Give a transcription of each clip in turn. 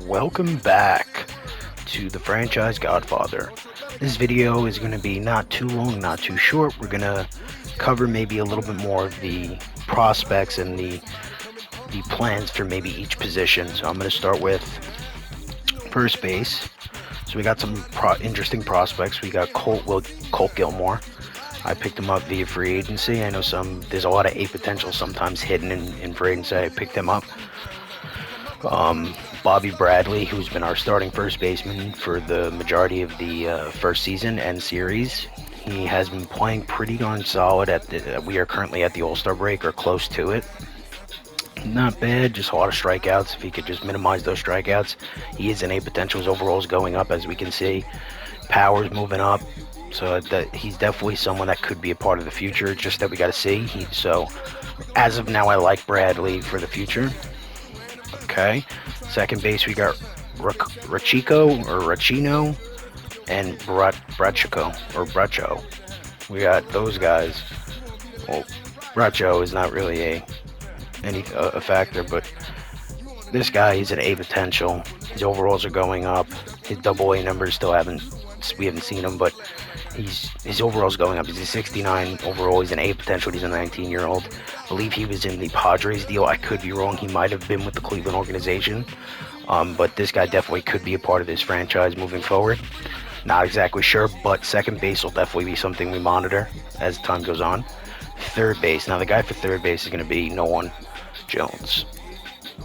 Welcome back to the franchise Godfather. This video is going to be not too long, not too short. We're going to cover maybe a little bit more of the prospects and the plans for maybe each position. So I'm going to start with first base. So we got some interesting prospects. We got Colt Gilmore. I picked him up via free agency. I know there's a lot of A potential sometimes hidden in free agency. I picked him up. Bobby Bradley, who's been our starting first baseman for the majority of the first season and series. He has been playing pretty darn solid. We are currently at the All-Star break or close to it. Not bad, just a lot of strikeouts. If he could just minimize those strikeouts, he is an A potential. His overall is going up, as we can see. Power's moving up, so he's definitely someone that could be a part of the future. Just that we got to see. So, as of now, I like Bradley for the future. Okay. Second base, we got Rachino and Bracho. We got those guys. Well, Bracho is not really a factor, but this guy, he's an A potential. His overalls are going up. His double A numbers we haven't seen him, but his overall's going up. He's a 69 overall. He's an A potential. He's a 19-year-old. I believe he was in the Padres deal. I could be wrong. He might have been with the Cleveland organization. But this guy definitely could be a part of this franchise moving forward. Not exactly sure, but second base will definitely be something we monitor as time goes on. Third base. Now, the guy for third base is going to be Nolan Jones.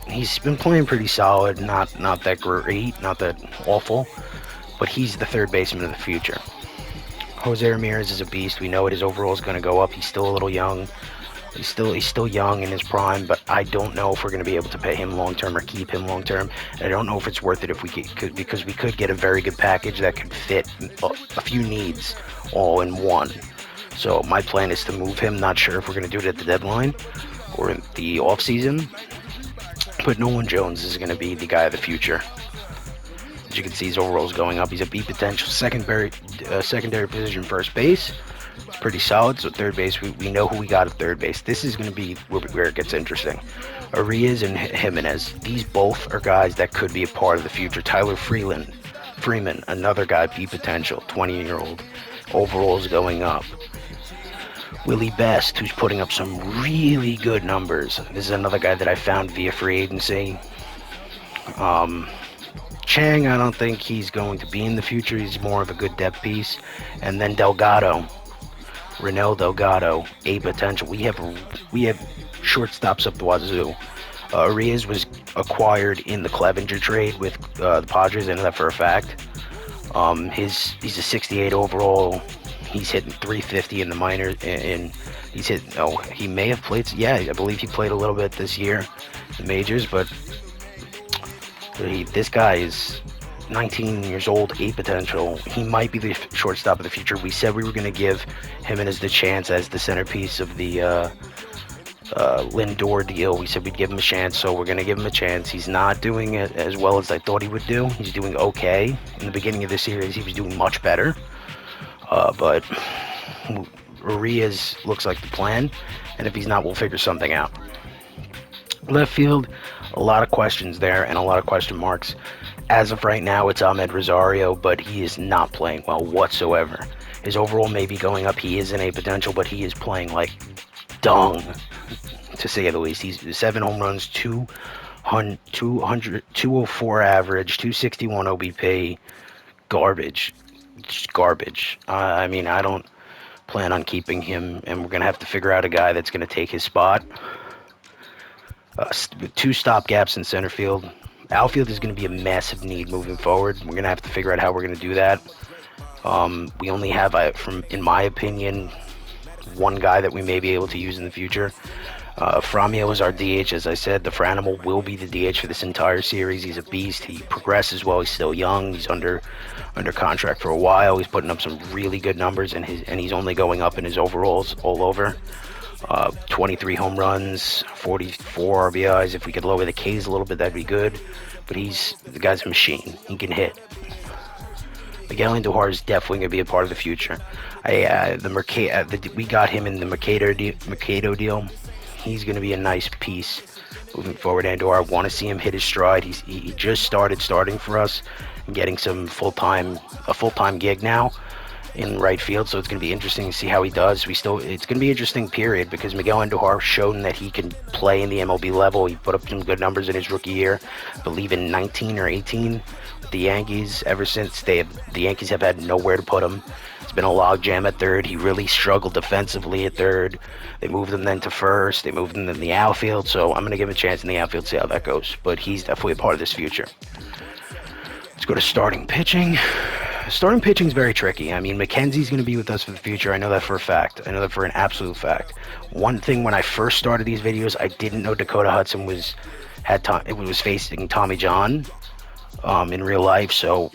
He's been playing pretty solid. Not that great, not that awful, but he's the third baseman of the future. Jose Ramirez is a beast. We know it. His overall is going to go up. He's still a little young. He's still young in his prime, but I don't know if we're going to be able to pay him long term or keep him long term. And I don't know if it's worth it because we could get a very good package that could fit a few needs all in one. So my plan is to move him. Not sure if we're going to do it at the deadline or in the off season, but Nolan Jones is going to be the guy of the future. As you can see, his overall is going up. He's a B potential secondary position first base. It's pretty solid. So third base, we know who we got at third base. This is going to be where it gets interesting. Arias and Jimenez. These both are guys that could be a part of the future. Tyler Freeman, another guy, B potential, 20-year-old. Overall is going up. Willie Best, who's putting up some really good numbers. This is another guy that I found via free agency. Chang, I don't think he's going to be in the future. He's more of a good depth piece. And then Delgado, Renel Delgado, A potential. We have shortstops up the wazoo. Arias was acquired in the Clevenger trade with the Padres. I know that for a fact. He's a 68 overall. He's hitting 350 in the minors, and he may have played. Yeah, I believe he played a little bit this year, the majors, but this guy is 19 years old, A potential. He might be the shortstop of the future. We said we were going to give him as the chance as the centerpiece of the Lindor deal. We said we'd give him a chance, so we're going to give him a chance. He's not doing it as well as I thought he would do. He's doing okay. In the beginning of the series, he was doing much better. But Arias looks like the plan, and if he's not, we'll figure something out. Left field, a lot of questions there and a lot of question marks. As of right now, it's Ahmed Rosario, but he is not playing well whatsoever. His overall may be going up. He is in A potential, but he is playing like dung, to say the least. He's 7 home runs, 204 average, 261 OBP. Garbage. Just garbage. I mean, I don't plan on keeping him, and we're going to have to figure out a guy that's going to take his spot. 2 stopgaps in center field. Outfield is going to be a massive need moving forward. We're going to have to figure out how we're going to do that. We only have, in my opinion, one guy that we may be able to use in the future. Framio is our DH. As I said, the Franimal will be the DH for this entire series. He's a beast. He progresses well. He's still young. He's under contract for a while. He's putting up some really good numbers, and he's only going up in his overalls all over. 23 home runs, 44 RBIs. If we could lower the Ks a little bit, that'd be good. But the guy's a machine. He can hit. Miguel Andujar is definitely going to be a part of the future. We got him in the Mercado deal. He's going to be a nice piece moving forward. Andor, I want to see him hit his stride. He just starting for us and getting some a full-time gig now in right field, so it's going to be interesting to see how he does. It's going to be an interesting period because Miguel Andujar shown that he can play in the MLB level. He put up some good numbers in his rookie year, I believe in 19 or 18 with the Yankees. Ever since the Yankees have had nowhere to put him. It's been a logjam at third. He really struggled defensively at third. They moved him then to first. They moved him in the outfield, so I'm going to give him a chance in the outfield, see how that goes. But he's definitely a part of this future. Let's go to starting pitching. Starting pitching is very tricky. I mean, McKenzie's going to be with us for the future. I know that for a fact. I know that for an absolute fact. One thing, when I first started these videos, I didn't know Dakota Hudson was facing Tommy John in real life. So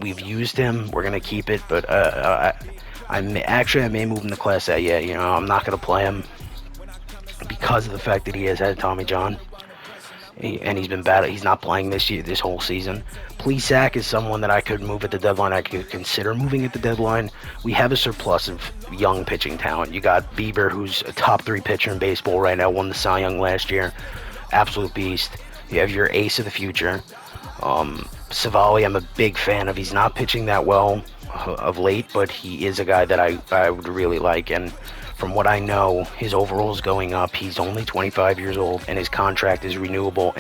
we've used him. We're going to keep it. But I may move him to Class A. Yeah, I'm not going to play him because of the fact that he has had Tommy John. And he's been bad. He's not playing this whole season. Plesac is someone that I could move at the deadline. I could consider moving at the deadline. We have a surplus of young pitching talent. You got Bieber, who's a top 3 pitcher in baseball right now, won the Cy Young last year. Absolute beast. You have your ace of the future. Savali, I'm a big fan of. He's not pitching that well of late, but he is a guy that I would really like. And from what I know, his overall is going up. He's only 25 years old, and his contract is renewable,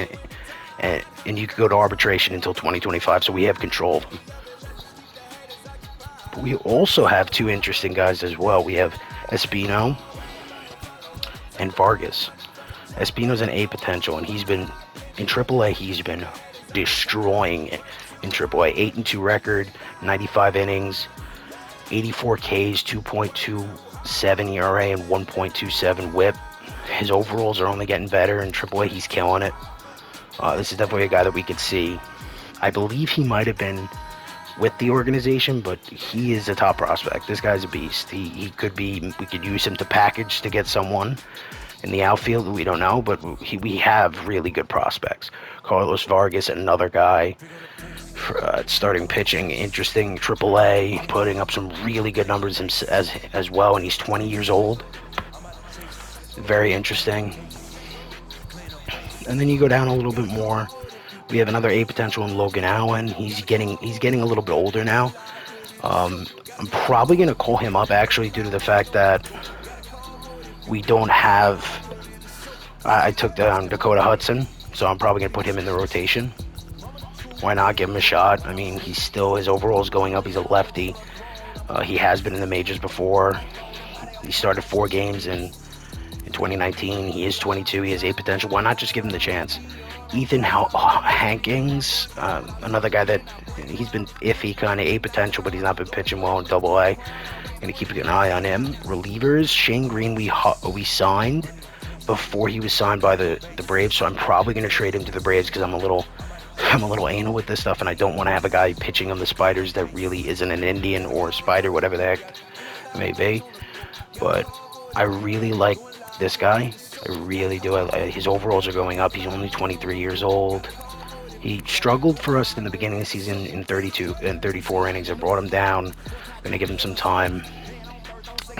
and you could go to arbitration until 2025, so we have control of him. But we also have 2 interesting guys as well. We have Espino and Vargas. Espino's an A potential, and he's been, in AAA, he's been destroying it in AAA. 8-2 record, 95 innings, 84 Ks, 2.27 ERA, and 1.27 WHIP. His overalls are only getting better in AAA. He's killing it. This is definitely a guy that we could see. I believe he might have been with the organization, but he is a top prospect. This guy's a beast. He could be. We could use him to package to get someone in the outfield. We don't know, but we have really good prospects. Carlos Vargas, another guy. Starting pitching, interesting. AAA, putting up some really good numbers as well, and he's 20 years old. Very interesting. And then you go down a little bit more. We have another A potential in Logan Allen. He's getting a little bit older now. I'm probably gonna call him up actually due to the fact that we don't have. I took down Dakota Hudson, so I'm probably gonna put him in the rotation. Why not give him a shot? I mean, his overall's going up. He's a lefty. He has been in the majors before. He started 4 games in 2019. He is 22. He has A potential. Why not just give him the chance? Ethan Hankins, another guy that he's been iffy, kind of A potential, but he's not been pitching well in AA. Gonna keep an eye on him. Relievers, Shane Green, we signed before he was signed by the Braves, so I'm probably gonna trade him to the Braves because I'm a little anal with this stuff, and I don't want to have a guy pitching on the Spiders that really isn't an Indian or a Spider, whatever the heck it may be. But I really like this guy. I really do. His overalls are going up. He's only 23 years old. He struggled for us in the beginning of the season in 32 and 34 innings. I brought him down. I'm gonna give him some time,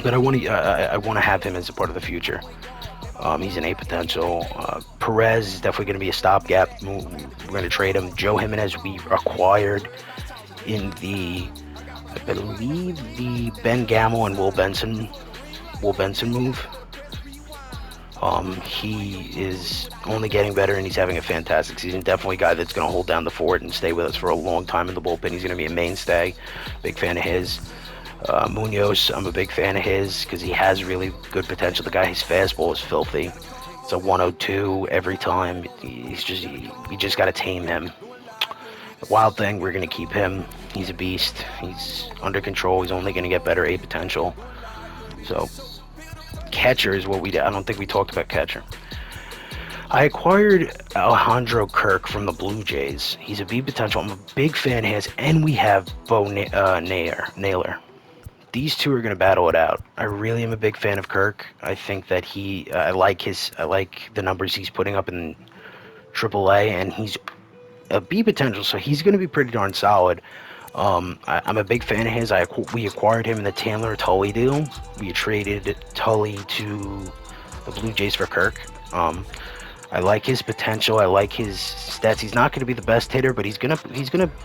but I want to have him as a part of the future. He's an A potential. Perez is definitely going to be a stopgap. We're going to trade him. Joe Jimenez we acquired in I believe the Ben Gamel and Will Benson move. He is only getting better, and he's having a fantastic season. Definitely a guy that's going to hold down the fort and stay with us for a long time in the bullpen. He's going to be a mainstay. Big fan of his. Munoz, I'm a big fan of his because he has really good potential. The guy, his fastball is filthy. It's a 102 every time. We just got to tame him. The Wild Thing, we're going to keep him. He's a beast. He's under control. He's only going to get better A potential. So, catcher is what we did. I don't think we talked about catcher. I acquired Alejandro Kirk from the Blue Jays. He's a B potential. I'm a big fan of his, and we have Bo Naylor. These 2 are going to battle it out. I really am a big fan of Kirk. I think that I like the numbers he's putting up in AAA, and he's a B potential, so he's going to be pretty darn solid. I'm a big fan of his. We acquired him in the Taylor Tully deal. We traded Tully to the Blue Jays for Kirk. I I like his potential. I like his stats. He's not going to be the best hitter, but he's gonna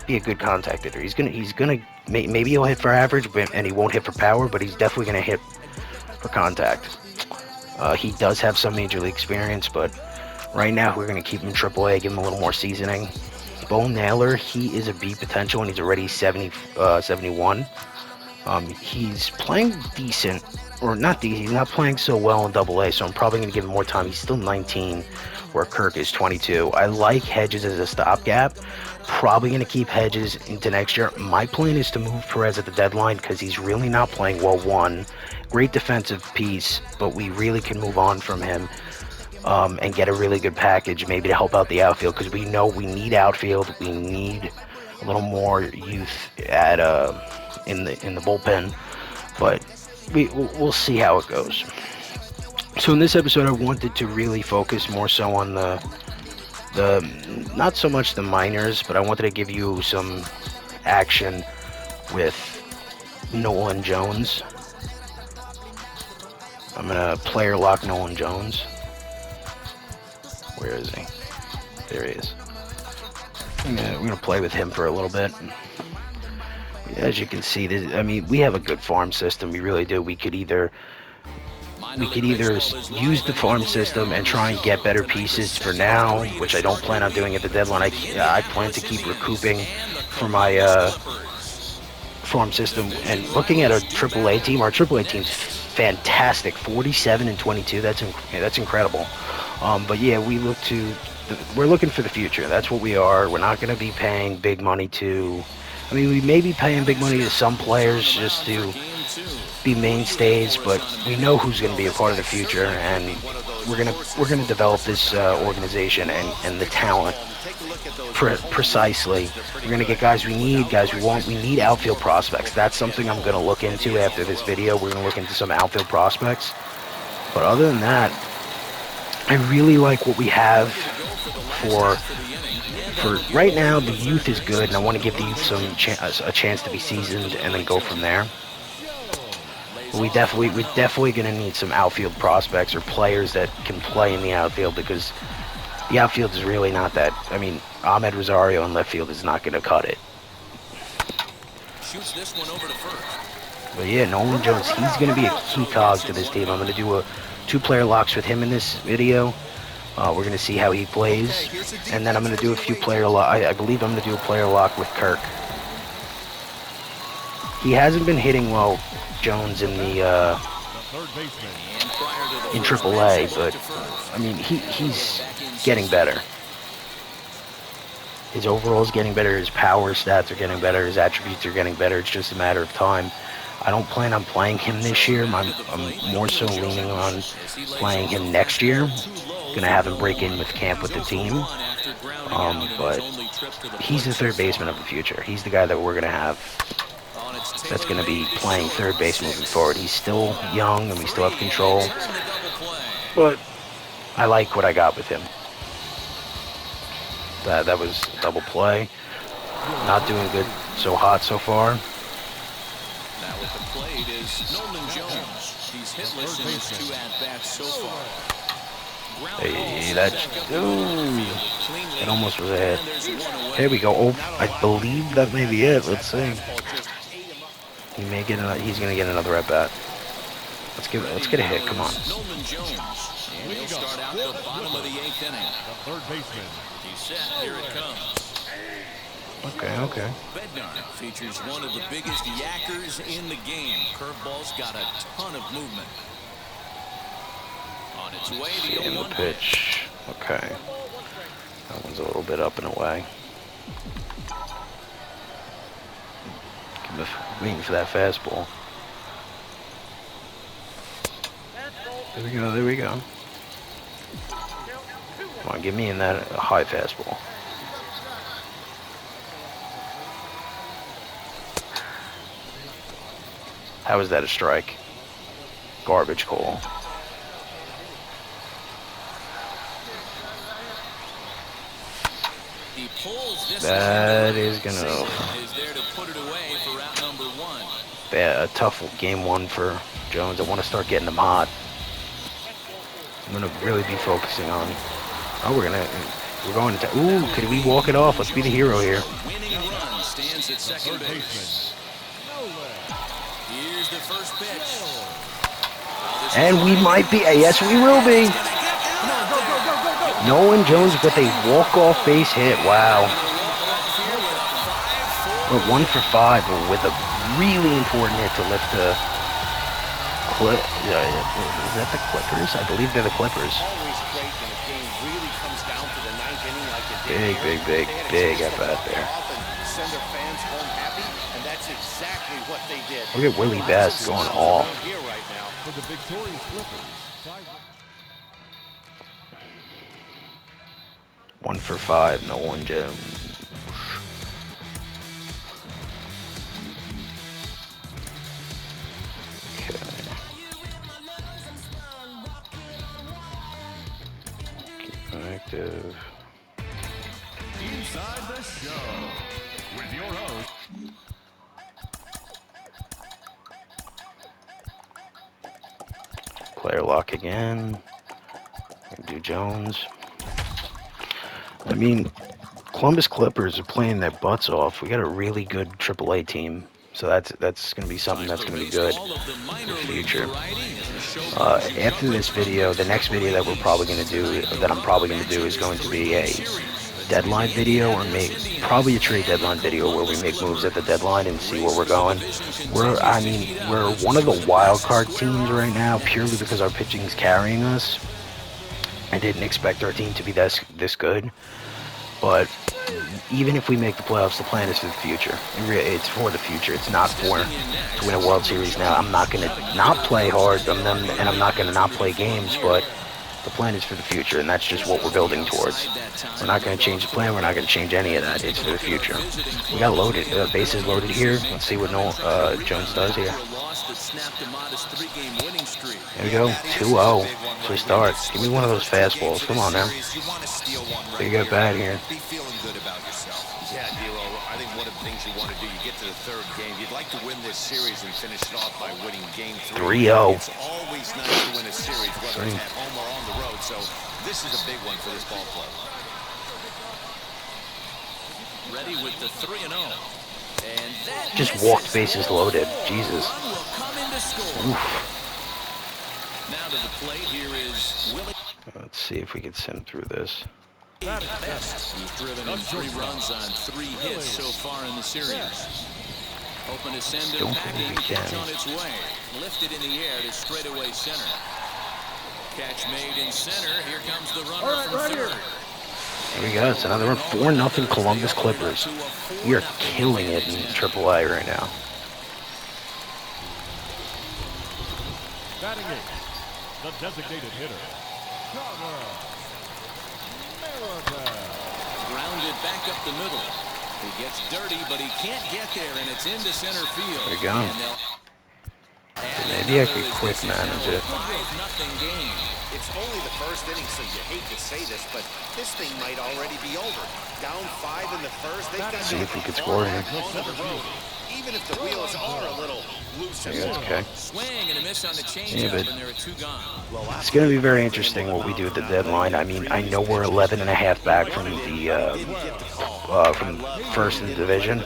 be a good contact hitter. He's gonna maybe he'll hit for average, and he won't hit for power, but he's definitely gonna hit for contact. He does have some major league experience, but right now we're gonna keep him AAA, give him a little more seasoning. Bo Naylor, he is a B potential, and he's already 71. He's playing decent, or not decent. He's not playing so well in Double A, so I'm probably going to give him more time. He's still 19, where Kirk is 22. I like Hedges as a stopgap. Probably going to keep Hedges into next year. My plan is to move Perez at the deadline because he's really not playing well. One, great defensive piece, but we really can move on from him. And get a really good package, maybe to help out the outfield, because we know we need outfield. We need a little more youth at in the bullpen, but we'll see how it goes. So in this episode, I wanted to really focus more so on the not so much the minors, but I wanted to give you some action with Nolan Jones. I'm gonna player lock Nolan Jones. Where is he? There he is. We're gonna play with him for a little bit. As you can see, I mean, we have a good farm system. We really do. We could either use the farm system and try and get better pieces for now, which I don't plan on doing at the deadline. I plan to keep recouping for my farm system. And looking at our AAA team, our AAA team's fantastic. 47 and 22. That's incredible. But yeah, we're looking for the future. That's what we are. We're not going to be paying big money to. I mean, we may be paying big money to some players just to be mainstays, but we know who's going to be a part of the future, and we're gonna develop this organization and the talent precisely. We're gonna get guys we need, guys we want. We need outfield prospects. That's something I'm gonna look into after this video. We're gonna look into some outfield prospects. But other than that, I really like what we have for right now. The youth is good, and I want to give the youth a chance to be seasoned and then go from there. But we're definitely going to need some outfield prospects or players that can play in the outfield, because the outfield is really not that. I mean, Ahmed Rosario in left field is not going to cut it. Shoots this one over to first. But yeah, Nolan Jones, he's going to be a key cog to this team. I'm going to do 2-player locks with him in this video. We're going to see how he plays, and then I'm going to do a few player lock. I believe I'm going to do a player lock with Kirk. He hasn't been hitting well, Jones, in the in AAA, but I mean he's getting better. His overall is getting better. His power stats are getting better. His attributes are getting better. It's just a matter of time. I don't plan on playing him this year. I'm more so leaning on playing him next year. Gonna have him break in with camp with the team. But he's the third baseman of the future. He's the guy that we're gonna have that's going to be playing third base moving forward. He's still young, and we still have control. But I like what I got with him. That was a double play. Not doing good, so hot so far. Now with the plate is Nolan Jones. He's hitless in his 2 at-bats so far. Hey, it almost was a hit. Here we go. Oh, I believe that may be it. Let's see. He's gonna get another at bat. Let's get a hit. Come on. Nolan Jones. And he'll start out the bottom of the 8th inning. Third baseman. He's set. Here it comes. Okay. Bednar features one of the biggest yackers in the game. Curveball's got a ton of movement. On its way, Seeing the pitch. Okay. That one's a little bit up and away. Waiting for that fastball. There we go. Come on, give me in that high fastball. How is that a strike? Garbage call. He pulls this That is gonna. Is there to put it away for out number 1. A tough game 1 for Jones. I want to start getting him hot. I'm gonna really be focusing on Oh, we're going to. Ooh, could we walk it off? Let's be the hero here. Winning run stands at second base. Here's the first pitch. And we might be. Yes, we will be. Nolan Jones with a walk-off base hit. Wow. We're 1 for 5 with a really important hit to lift the Is that the Clippers? I believe they're the Clippers. Big at bat there. Look at Willie Bass going off. For the victorious Clippers. 1 for 5, Nolan Jones. Active. Inside the show with your host. Player lock again. Do Jones. I mean, Columbus Clippers are playing their butts off. We got a really good AAA team, so that's going to be something that's going to be good for the future. After this video, the next video that I'm probably going to do, is going to be a deadline video, or probably a trade deadline video where we make moves at the deadline and see where we're going. We're one of the wild card teams right now, purely because our pitching is carrying us. I didn't expect our team to be this good, but even if we make the playoffs, the plan is for the future. It's for the future. It's not for to win a World Series now. I'm not going to not play hard, and I'm not going to not play games, but the plan is for the future, and that's just what we're building towards. We're not going to change the plan. We're not going to change any of that. It's for the future. We got loaded. Bases loaded here. Let's see what Jones does here. There we go. 2-0. So we start. Give me one of those fastballs. Come on now. Big at bat here. Yeah, D'Lo, I think one of the things you want to do, you get to the third game, you'd like to win this series and finish it off by winning game 3. 3-0. It's always nice to win a series, whether it's at home or on the road, so this is a big one for this ball club. Ready with the 3-0. And that just walked bases loaded. Jesus. Oof. Now to the plate, here is Willie. Let's see if we can sim through this. He's driven in 3 runs on 3 hits so far in the series. Hoping to send it packing. Pitch on its way. Lifted in the air to straightaway center. Catch made in center. Here comes the runner from third. There we go. It's another one. 4-0 Columbus Clippers. We are killing it in AAA right now. Batting 8, the designated hitter. Grounded back up the middle. He gets dirty, but he can't get there, and it's into center field. There we go. Maybe I could quick manage it. 5-0 game. It's only the first inning, so you hate to say this, but this thing might already be over. Down 5 in the first, they've got See if we could score here. even if the wheels are a little loose. Yeah, okay. Swing and a miss on the changeup, and there are 2 gone. It's going to be very interesting what we do at the deadline. I mean, I know we're 11.5 back from first in the division.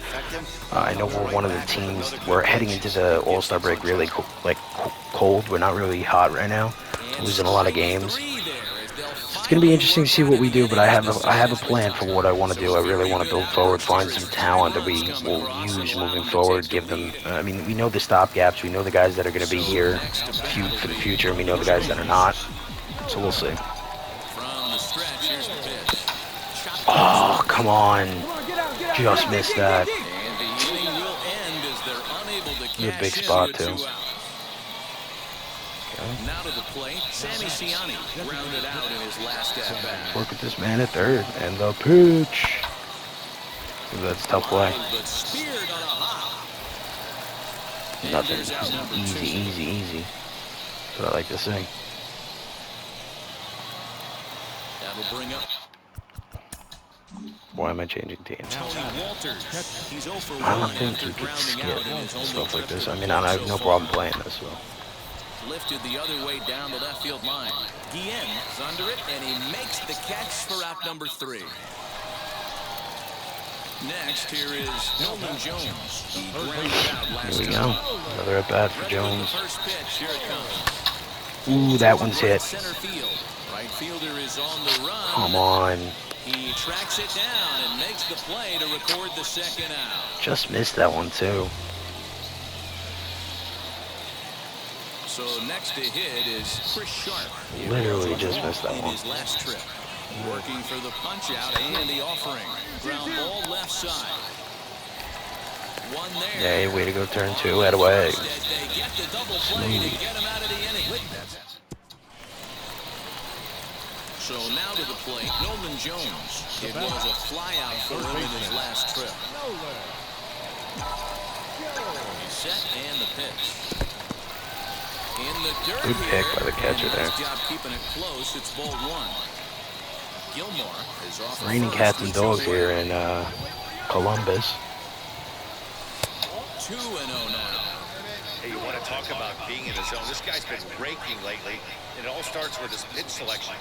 I know we're one of the teams. We're heading into the All-Star break really cold. We're not really hot right now. Losing a lot of games. It's going to be interesting to see what we do, but I have a plan for what I want to do. I really want to build forward, find some talent that we will use moving forward, give them, I mean, we know the stopgaps, we know the guys that are going to be here for the future, and we know the guys that are not, so we'll see. Oh, come on. Just missed that. It's a big spot, too. Now to the plate, Sammy Ciani grounded out in his last at-bat. Work with this man at third, and the pitch. That's a tough play. Nothing. Easy. That's what I like to say. That'll bring up. Why am I changing teams? He's over I don't think you could skip stuff like this. I mean, I have no problem playing this, so. Lifted the other way down the left field line. Guillen is under it, and he makes the catch for out number 3. Next, here is Nolan Jones. He grounded out last Here we time. go. Another at bat for Jones. First pitch, here it comes. Ooh, that one's hit. Center field. Right fielder is on the run. Come on. He tracks it down and makes the play to record the second out. Just missed that one, too. So next to hit is Chris Sharp. Literally just missed that in one. his last trip. Working for the punch out and the offering. Ground ball left side. One there. Yeah, way to go, turn 2, head away. They get the double play to get him out of the inning. So now to the plate, Nolan Jones. It was a fly out for him in his last trip. He's set and the pitch. In the dirt. Good pick by the catcher there. Nice job keeping it close. It's ball 1. Gilmore is off. Raining cats and dogs here in Columbus. 2-0 now. Hey, you want to talk about being in the zone? This guy's been raking lately. It all starts with his pitch selection.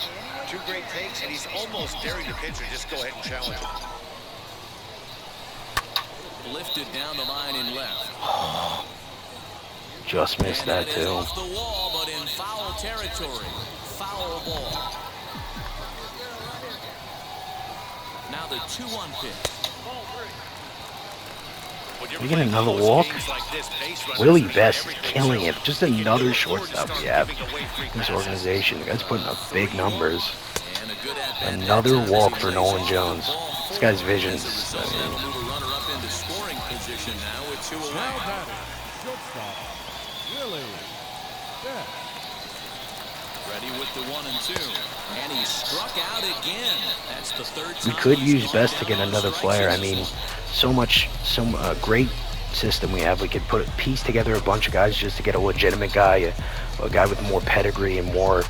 2 great takes, and he's almost daring the pitcher. Just go ahead and challenge him. Lifted down the line in left. Just missed that, Is too. off the wall, but in foul territory. Foul ball. Now the 2-1 pitch. We get another walk. Willie Best is killing it. Just another shortstop we have in this organization. The guy's putting up big numbers. Another walk for Nolan Jones. This guy's vision is, I mean, Runner up into scoring position now with 2 away. Shortstop, Willie Best. Ready with the 1 and 2. And he struck out again. That's the 3rd time. we could he's use gone Best to down get on another strikes player. I in mean, this great system we have. We could piece together a bunch of guys just to get a legitimate guy, a guy with more pedigree and more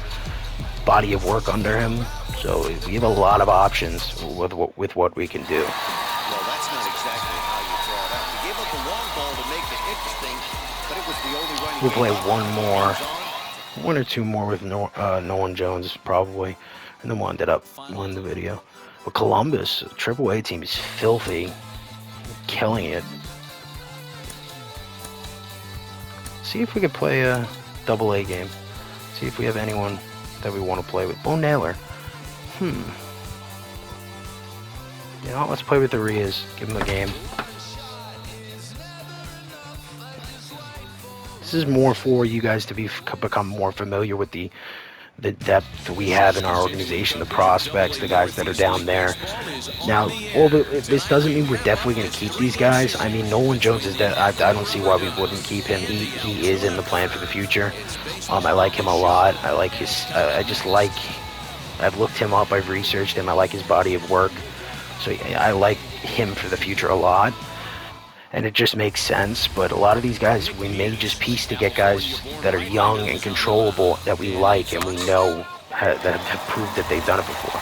body of work under him. So we have a lot of options with what we can do. Well, that's not exactly how you draw it up. He gave up a long ball to make it interesting, but it was the only run he We'll play gave up. one more, 1 or 2 more with Nolan Jones probably, and then we'll end it up winning the video. But Columbus, AAA team is filthy, killing it. See if we could play a AA game. See if we have anyone that we want to play with. Bo Naylor. You know, let's play with Arias. Give him a game. This is more for you guys to become more familiar with the depth we have in our organization, the prospects, the guys that are down there. Now, this doesn't mean we're definitely going to keep these guys. I mean, Nolan Jones is dead. I don't see why we wouldn't keep him. He is in the plan for the future. I like him a lot. I like his. I've looked him up. I've researched him. I like his body of work. So I like him for the future a lot. And it just makes sense, but a lot of these guys, we may just piece to get guys that are young and controllable that we like and we know that have proved that they've done it before.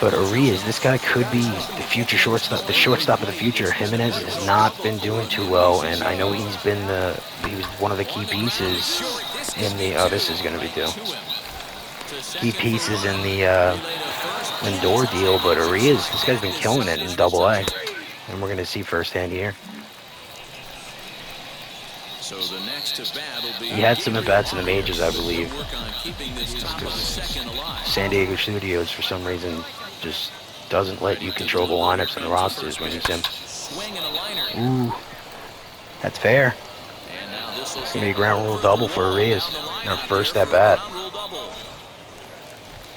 But Arias, this guy could be the future shortstop, the shortstop of the future. Jimenez has not been doing too well, and I know he was one of the key pieces in the, this is going to be due. Key pieces in the Lindor deal, but Arias, this guy's been killing it in AA. And we're going to see firsthand here. So the next to bat will be He had some at-bats in the majors, I believe. work on keeping this top of the second alive. San Diego Studios, for some reason, just doesn't let you control the lineups and the rosters when it's him. Swing and a liner. Ooh, that's fair. And now this will It's going to be a ground rule double for Arias. Our first at-bat.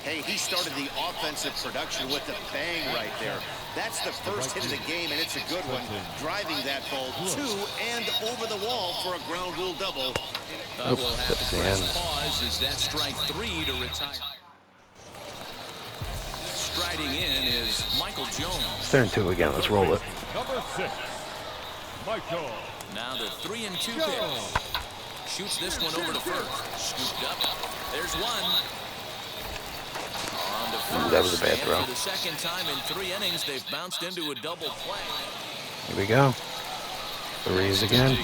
Hey, he started the offensive production with a bang right there. That's the first hit of the game, and it's a good one. Driving that ball to and over the wall for a ground rule double. We'll have That's to the press end. pause as that strike 3 to retire. Striding in is Michael Jones. Let's turn 2 again. Let's roll it. Number 6, Michael. Now the 3 and 2 pitch. Shoots this one over to first. Scooped up. There's one. On to first. Ooh, that was a bad And throw. for the second time in 3 innings, they've bounced into a double play. Here we go. Arias again.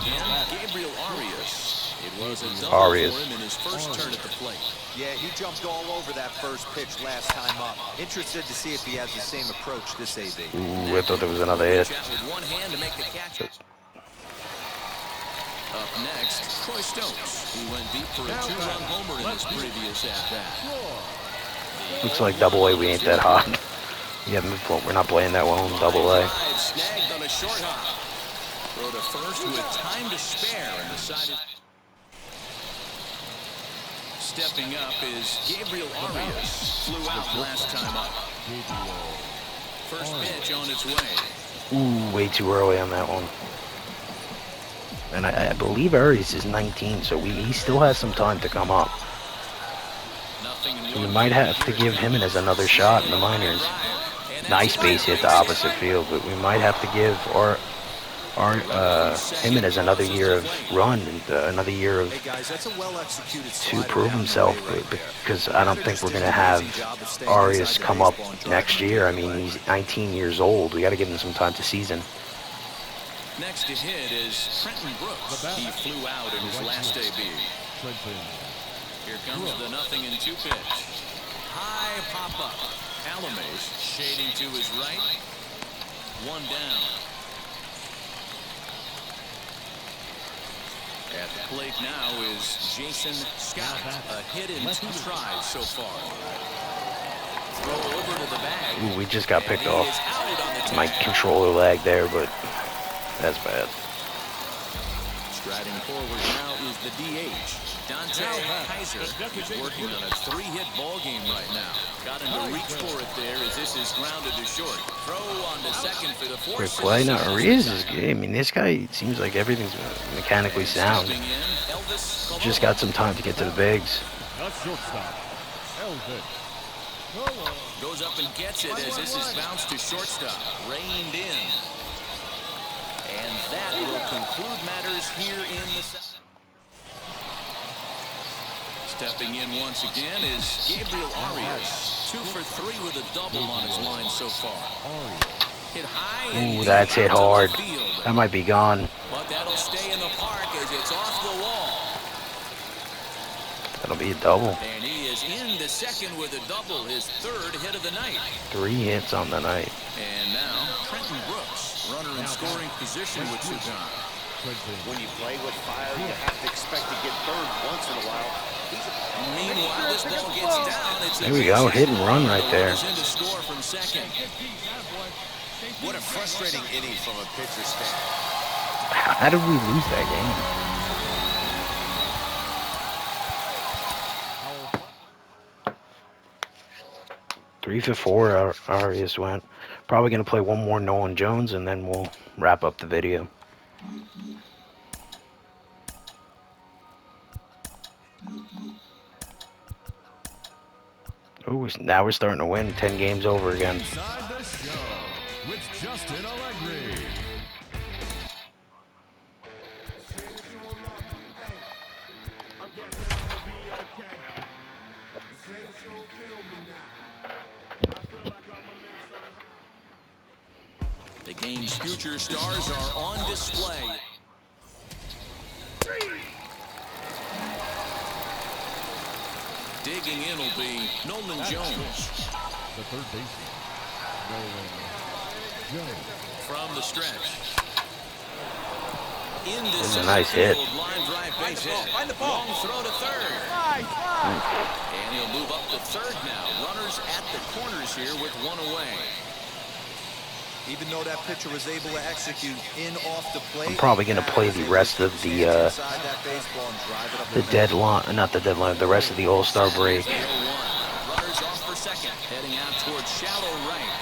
Gabriel Arias. It was a double Arias. for him in his first turn at the plate. Yeah, he jumped all over that first pitch last time up. Interested to see if he has the same approach this AB. Ooh, I thought there was another hit. With one hand to make the catch. Up next, Troy Stokes, who went deep for a two-run homer in his previous at-bat. Looks like Double A. We ain't that hot. Yeah, we're not playing that well in Double A. Snagged on a short hop. Throw to first with time to spare and decided. Stepping up is Gabriel Arias. Flew out last time up. First pitch on its way. Ooh, way too early on that one. And I believe Arias is 19, so he still has some time to come up. So we might have to give him another shot in the minors. Nice base hit the opposite field, but we might have to give him another year of run, and another year of to prove himself, because I don't think we're going to have Arias come up next year. I mean, he's 19 years old. We got to give him some time to season. Next to hit is Trenton Brooks. He flew out in his last debut. Here comes the 0-2 pitch. High pop-up. Alames shading to his right. One down. At the plate now is Jason Scott. A hit in 2 tries so far. Throw over to the bag. Ooh, we just got picked off. My controller lag there, but that's bad. Striding forward now is the DH. Dante Kaiser is working on a 3-hit ball game right now. Got him to reach for it there as this is grounded to short. Throw on to second for the fourth. Quick play. Now Arias is good. I mean, this guy seems like everything's mechanically sound. Just got some time to get to the bigs. Goes up and gets it as this is bounced to shortstop. Reined in. And that will conclude matters here in the second. Stepping in once again is Gabriel Arias. 2 for 3 with a double on his line so far. Hit high. Ooh, that's hit hard. That might be gone. But that'll stay in the park as it's off the wall. That'll be a double. And he is in the second with a double, his 3rd hit of the night. 3 hits on the night. And now Trenton Brooks, runner in scoring position with 2 times. When you play with fire, you have to expect to get burned once in a while. Meanwhile, this ball gets down. There we go, hit and run right there. What a frustrating inning from a pitcher's stand. How did we lose that game? 3 for 4, Arias went. Probably going to play one more Nolan Jones, and then we'll wrap up the video. Oh, now we're starting to win. 10 games over again. Inside the show with Justin Allegri. The game's future stars are on display. Digging in will be Nolan Jones. The third baseman, Nolan Jones. From the stretch. This is a nice hit. Line drive base hit. Long throw to third. And he'll move up to third now. Runners at the corners here with 1 away. Even though that pitcher was able to execute in off the plate, I'm probably going to play the rest of the deadline, not the deadline, the rest of the All-Star break. Runners off for second, heading out towards shallow right.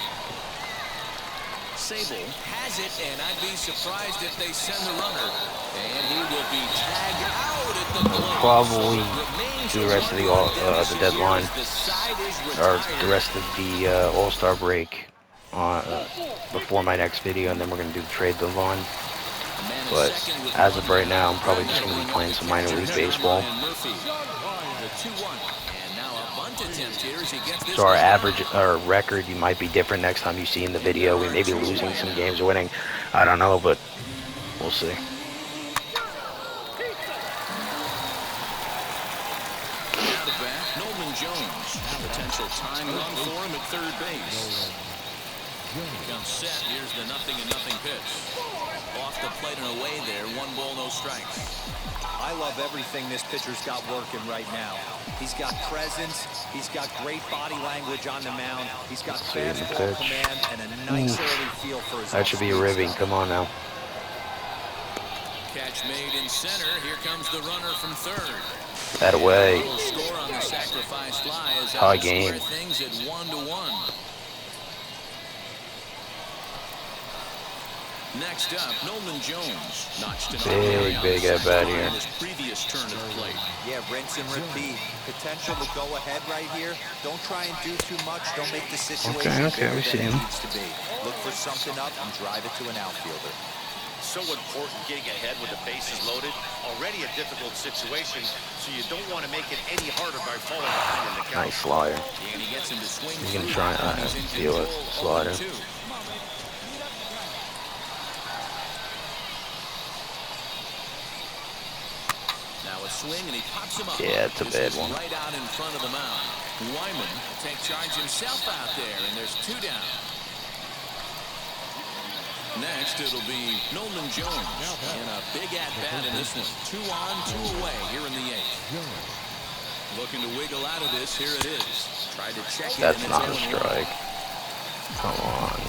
Sable has it, and I'd be surprised if they send the runner. And he will be tagged out at the plate. Probably do the rest of the deadline, or the rest of the All-Star break before my next video, and then we're going to do the trade deadline. But as of right now, I'm probably just going to be playing some minor league baseball. So our average, our record, you might be different next time you see in the video. We may be losing some games or winning. I don't know, but we'll see. potential time run for him at third base. Comes set. Here's the 0-0 pitch. Off the plate and away there. 1 ball, no strikes. I love everything this pitcher's got working right now. He's got presence. He's got great body language on the mound. He's got fastball command and a nice early feel for his. That should be a ribbing. Come on now. Catch made in center. Here comes the runner from third. That away. Score on the sacrifice fly is High game. things at 1-1. Next up, Nolan Jones notched an big at bat here. His previous turn of plate. Yeah, rinse and repeat. Potential to go ahead right here. Don't try and do too much. Don't make the situation Okay, we see him. needs to be. Look for something up and drive it to an outfielder. So important getting ahead with the bases loaded. Already a difficult situation, so you don't want to make it any harder by falling behind in the count. Nice slider. And he gets him to swing. He's gonna try feel it. Slider. Now a swing and he pops him up. Yeah, it's a bad one. Right out in front of the mound. Wyman will take charge himself out there, and there's 2 down. Next, it'll be Nolan Jones in a big at-bat in this one. 2 on, 2 away here in the 8th. Looking to wiggle out of this. Here it is. Tried to check it. That's not a strike. Come on.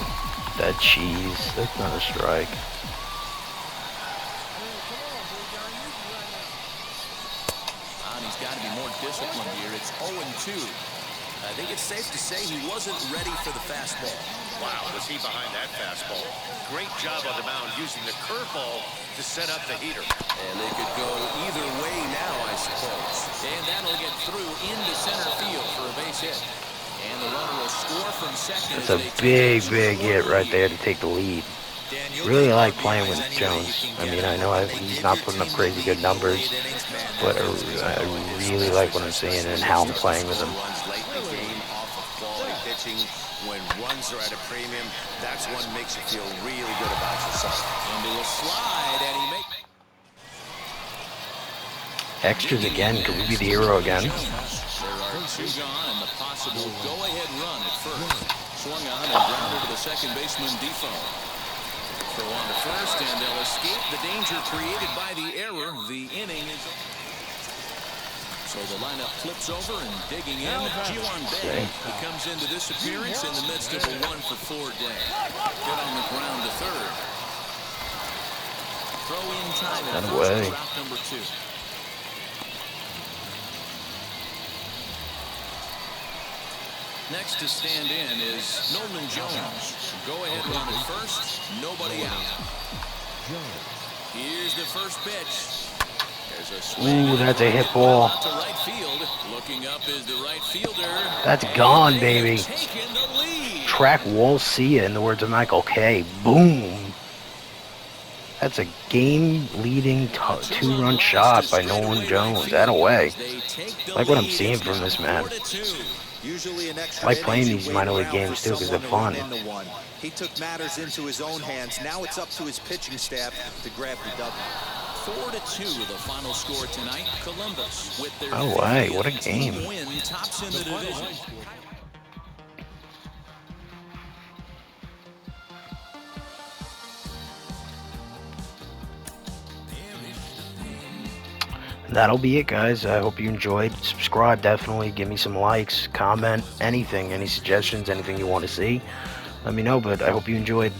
That cheese. That's not a strike. And he's got to be more disciplined here. It's 0-2. I think it's safe to say he wasn't ready for the fastball. Wow, was he behind that fastball. Great job on the mound using the curveball to set up the heater. And they could go either way now, I suppose. And that'll get through into center field for a base hit. And the runner will score from second. That's a big hit right there to take the lead. Really like playing with Jones. I mean, I know he's not putting up crazy good numbers, but I really like what I'm seeing and how I'm playing with him. When runs are at a premium, that's what makes you feel really good about yourself. Into a slide, and he makes extras again. Could we be the hero again? There are 2 gone, and the possible go-ahead run at first. Swung on and grounded to the second baseman, Defoe. Throw on to first, and they'll escape the danger created by the error. The inning is over. So the lineup flips over and digging in. Jiwan Bay, who comes into this appearance in the midst of a 1-for-4 day. Get on the ground to third. Throw in time at first, route number 2. Next to stand in is Nolan Jones. Go ahead run at first. Nobody out. Here's the first pitch. Ooh, that's a hit ball. Right field. Looking up is the right fielder. That's gone, baby. Track wall see ya, in the words of Michael K. Boom. That's a game-leading 2-run shot by Nolan Jones. That away. Like what I'm seeing from this man. I like playing these minor league games too because they're fun. He took matters into his own hands. Now it's up to his pitching staff to grab the W. 4-2 the final score tonight. Columbus with their oh way, what a game. Win tops in the division. That'll be it, guys. I hope you enjoyed. Subscribe, definitely. Give me some likes, comment, anything, any suggestions, anything you want to see. Let me know, but I hope you enjoyed.